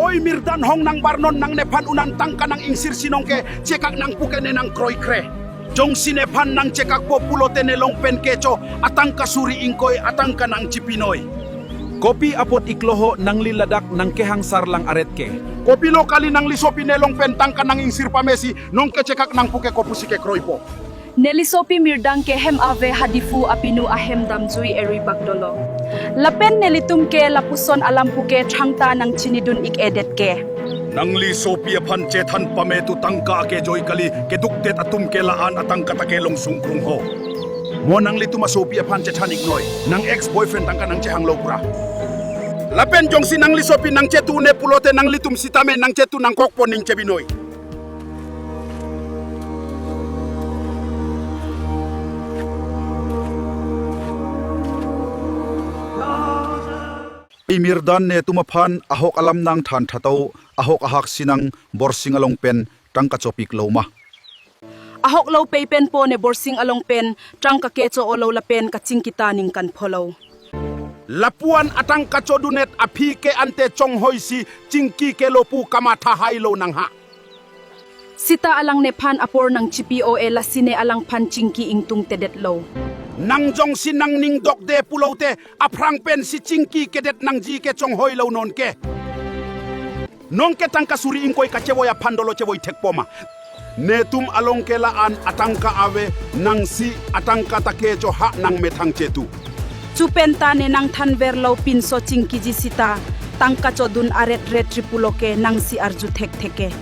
Oy mirdan hong nang barnon nang nepan unan tangka nang insir sinongke cekak nang pukene nang kroy kre. Jong sinepan nang cekak populote nelong penkecho atang kasuri ingkoy atang kanang chipinoy. Kopi apot ikloho nang liladak nang kehang sarlang aretke. Kopi lokali nang lisopi nelong pentang kanang insir pamesi nong kecekak nang puke kopusike kroy po. Nelisopi mirdang ke hem ave hadifu apinu ahem damjui eri bagdolo. Lapen nelitum ke lapuson alampu ke changta nang chinidun ik edet ke. Nang lisopi apan cetan pametu tangka ke joy kali ke dukdet atum ke laan atang katakelong sungkrung ho. Mo nang litu masopi apan cetan ignoy nang ex-boyfriend tangka nang cehang lokra. Lapen jong sinang lisopi nang cetu ne pulote nang litum sitame nang cetu nang kokpo ning cebinoy. Mirdan ne tumapan ahok alam nang than thatau ahok ahak sinang borsing along pen tangka chopik loma. Ahok lo peipen po ne borsing along pen trangka kecho olo lapen kaching kita ning kan polo. Lapuan atang kachodunet api ke ante chong hoisi chingki ke lopu kamata hailo nang ha. Sita alang nepan apor ng chipi o elasine alang panchingki ingtung tedet lo. Nang jong sinang ning dok de pulote aprang pen si chingki kedet nang ji ke chong hoilo non ke. Nong ke tangka suri ingkoy kachewo ya pandolo chewoy tekpoma. Netum along ke laan atangka ave nang si atangka takecho ha nang metang chetu. Chupenta ne nang thanver lo pinso chingki ji sita tangka chodun aret ret tripuloke nang si arju thek theke.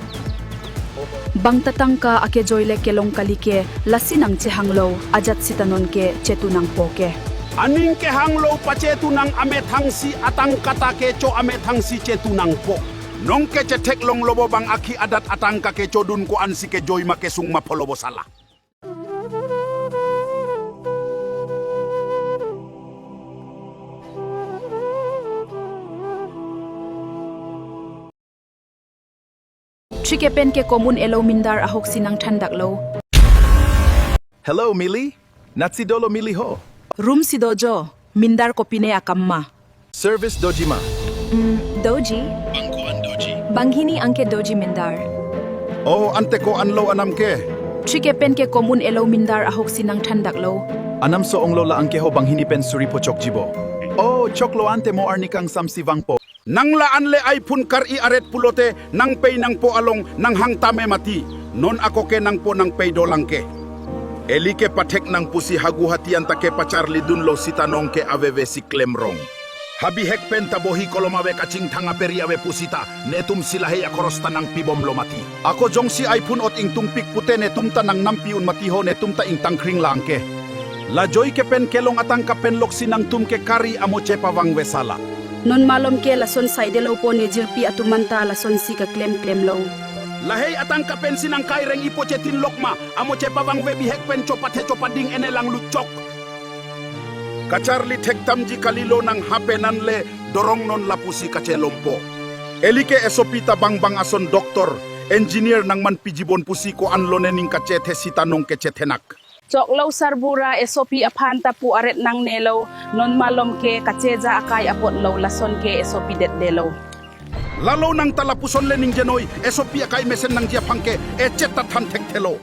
Bang tatangka ake joyle kelong kalike lasinang chehanglo ajat sitanon ke chetunang poke. Aning ke hanglo pa chetunang amethang si atang kata ke cho amethang si chetunang po. Nong ke chetek long lobo bang aki adat atang ka ke chodun ko ansi ke joy makesung mapolobo sala. Chikepen ke komun elo mindar ahok sinang thandak lo. Hello Mili, natsidolo Mili ho. Room si dojo mindar kopine akamma. Service dojima. Doji? Bangkoan doji. Banghini angke doji mindar. Oh ante ko anlo anam ke. Chikepen ke komun elo mindar ahok sinang thandak lo. Anam so onglo la angke ho bang hinipen suri po chokjibo. Oh, choklo ante mo arnikang samsivang po. Nang laan le iPHONe KARBI aret pulote nang pay nang po along nang hangtame mati. Non ako ke nang po nang pay dolang ke. Elike patek nang pusi haguhatian take pacharli dunlo sitanong ke aveve si klemrong. Habi hek penta bohi kolomawe kaching tanga periawe pusita netum silahe akorosta nang pibom lo mati. Ako jong si iPHONe ot ing tumpik pute netum ta nang nampiun matiho netum ta ing tangkring langke. La joy ke pen kelong atang kapenlok sinang tum ke kari amo chepa wang wesala. Non malom ke lason side lo po ne jirpi atumanta lason si ka klem lo. Lahey atang kapen sinang kaireng ipo chetin lokma amo chepawang webi hekpen copate copading enelang lucok. Kacharli tek tamji kalilo nang hapenan le dorong non lapusi kacelompo. Elike esopita bang ason doktor, engineer nang man pijibon pusi ko anlone ning kacete sitanong kecetenak. Choklo sarbura esopi apanta pu aret nang nelo non malom ke kacheja akai apot lo lason ke esopi det delo. Lalo nang talapuson le ning jenoy esopi akay mesen nang jiapangke echeta tantek telo.